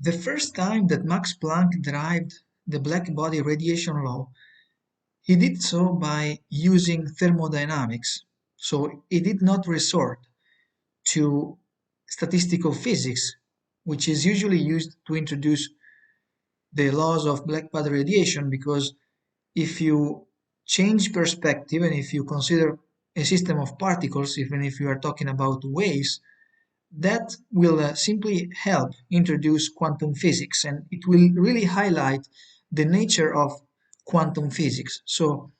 The first time that Max Planck derived the blackbody radiation law, he did so by using thermodynamics. So he did not resort to statistical physics, which is usually used to introduce the laws of blackbody radiation, because if you change perspective and if you consider a system of particles, even if you are talking about waves, that will simply help introduce quantum physics, and it will really highlight the nature of quantum physics. So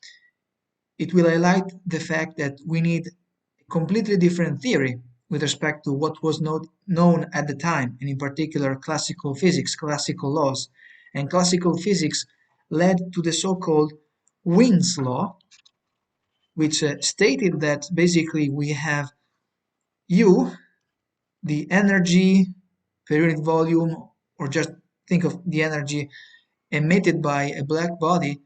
it will highlight the fact that we need a completely different theory with respect to what was not known at the time, and in particular classical physics, classical laws. And classical physics led to the so-called Wien's law, which stated that basically we have U, the energy per unit volume, or just think of the energy emitted by a black body,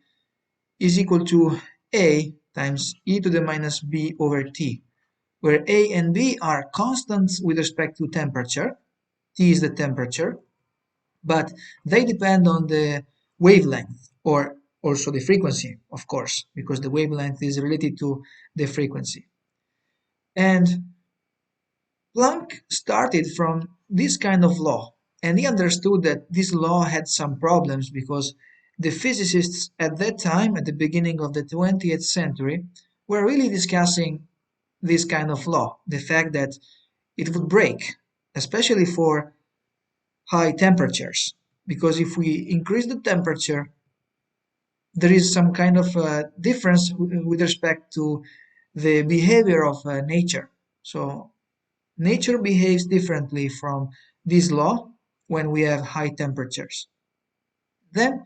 is equal to A times e to the minus b over t, where A and B are constants with respect to temperature. T is the temperature, but they depend on the wavelength, or also the frequency, of course, because the wavelength is related to the frequency. And Planck started from this kind of law, and he understood that this law had some problems because the physicists at that time, at the beginning of the 20th century, were really discussing this kind of law, the fact that it would break, especially for high temperatures, because if we increase the temperature, there is some kind of difference with respect to the behavior of nature. So nature behaves differently from this law when we have high temperatures. Then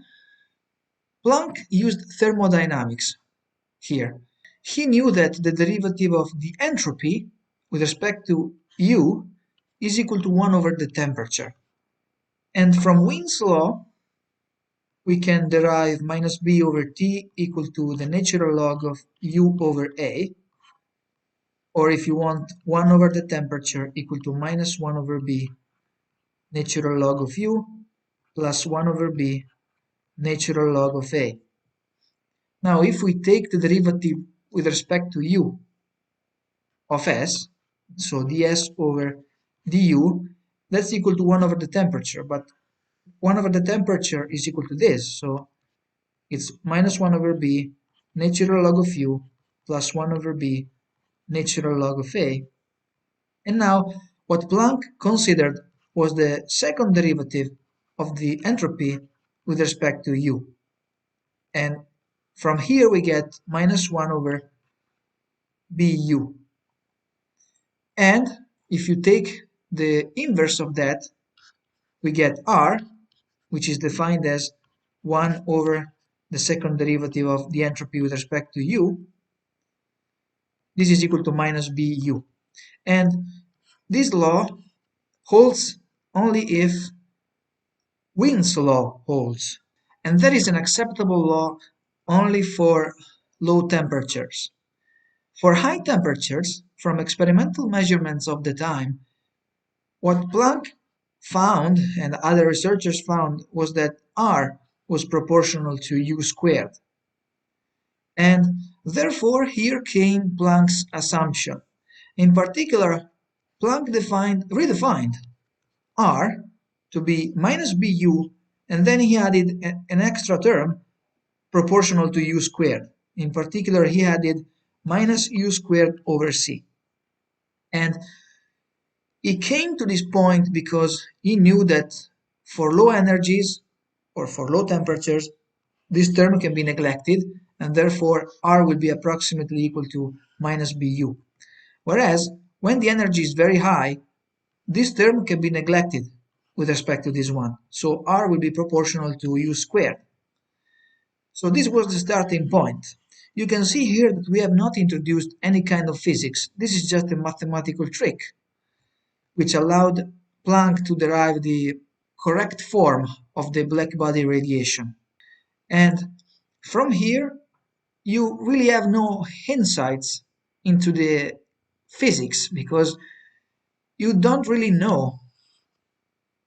Planck used thermodynamics here. He knew that the derivative of the entropy with respect to U is equal to 1 over the temperature. And from Wien's law, we can derive minus b over t equal to the natural log of U over A, or if you want, 1 over the temperature equal to minus 1 over b natural log of U plus 1 over b natural log of A. Now, if we take the derivative with respect to U of S, so ds over du, that's equal to 1 over the temperature, but 1 over the temperature is equal to this, so it's minus 1 over b natural log of U plus 1 over b natural log of A. And now, what Planck considered was the second derivative of the entropy with respect to U. And from here we get minus 1 over bu. And if you take the inverse of that, we get r, which is defined as 1 over the second derivative of the entropy with respect to U. This is equal to minus bu. And this law holds only if Wien's law holds. And that is an acceptable law only for low temperatures. For high temperatures, from experimental measurements of the time, what Planck found and other researchers found was that R was proportional to U squared. And therefore, here came Planck's assumption. In particular, Planck redefined R to be minus Bu, and then he added an extra term proportional to U squared. In particular, he added minus U squared over C. And he came to this point because he knew that for low energies or for low temperatures, this term can be neglected, and therefore R will be approximately equal to minus Bu. Whereas when the energy is very high, this term can be neglected with respect to this one. So R will be proportional to U squared. So this was the starting point. You can see here that we have not introduced any kind of physics. This is just a mathematical trick, which allowed Planck to derive the correct form of the blackbody radiation. And from here, you really have no insights into the physics, because you don't really know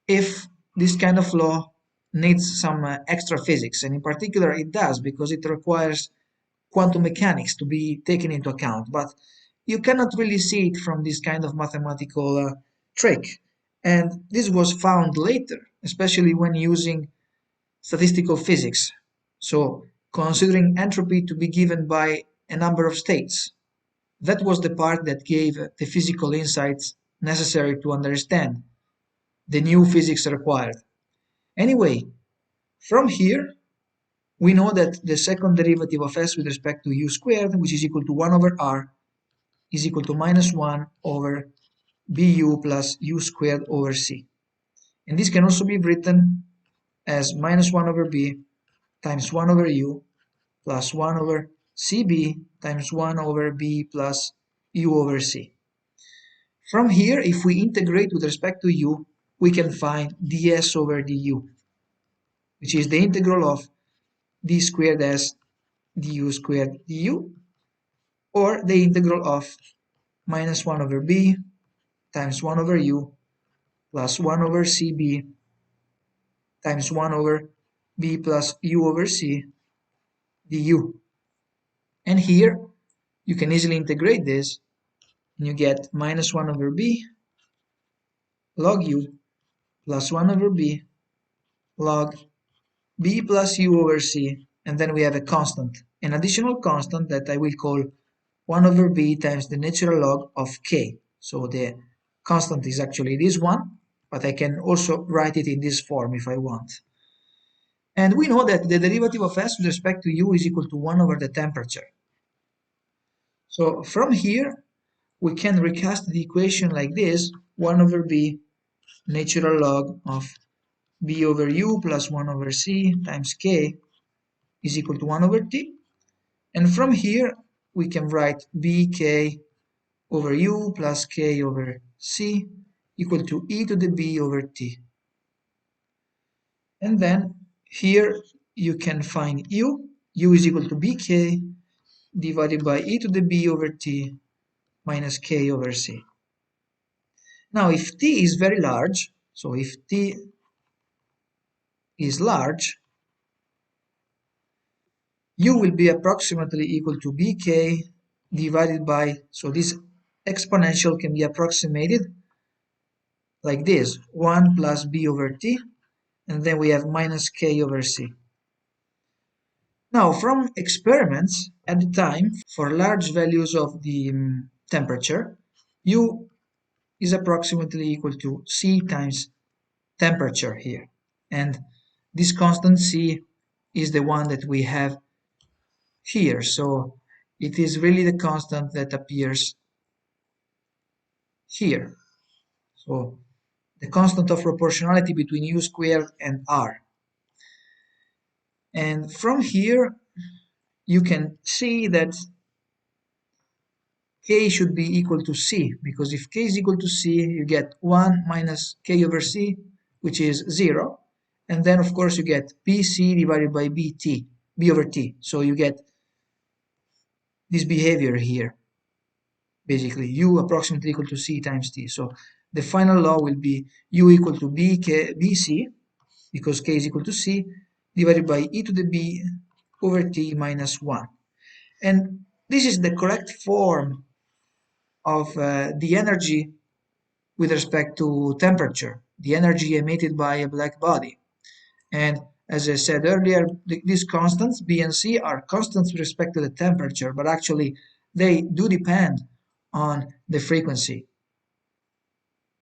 if this kind of law needs some extra physics, and in particular it does because it requires quantum mechanics to be taken into account. But you cannot really see it from this kind of mathematical trick. And this was found later, especially when using statistical physics. So, considering entropy to be given by a number of states. That was the part that gave the physical insights necessary to understand the new physics required. Anyway, from here, we know that the second derivative of s with respect to u squared, which is equal to 1 over r, is equal to minus 1 over bu plus u squared over c. And this can also be written as minus 1 over b times 1 over u plus 1 over cb times 1 over b plus u over c. From here, if we integrate with respect to u, we can find ds over du, which is the integral of d squared s du squared du, or the integral of minus 1 over b times 1 over u plus 1 over cb times 1 over b plus u over c du. And here you can easily integrate this, and you get minus 1 over b log u plus 1 over b log b plus u over c, and then we have a constant, an additional constant that I will call 1 over b times the natural log of k. So the constant is actually this one, but I can also write it in this form if I want. And we know that the derivative of s with respect to u is equal to 1 over the temperature. So from here, we can recast the equation like this: 1 over b natural log of b over u plus 1 over c times k is equal to 1 over t. And from here, we can write bk over u plus k over c equal to e to the b over t. And then here you can find u. U is equal to bk divided by e to the b over t minus k over c. Now, if t is very large, so if t is large, u will be approximately equal to bk divided by, so this exponential can be approximated like this: 1 plus b over t, and then we have minus k over c. Now, from experiments at the time, for large values of the temperature, u is approximately equal to c times temperature here. And this constant c is the one that we have here. So it is really the constant that appears here. So the constant of proportionality between u squared and r. And from here, you can see that k should be equal to c, because if k is equal to c, you get 1 minus k over c, which is 0. And then, of course, you get bc divided by bt, b over t. So you get this behavior here, basically u approximately equal to c times t. So the final law will be u equal to bc, because k is equal to c, divided by e to the b over t minus 1. And this is the correct form of the energy with respect to temperature, the energy emitted by a black body. And as I said earlier, these constants, b and c, are constants with respect to the temperature, but actually they do depend on the frequency.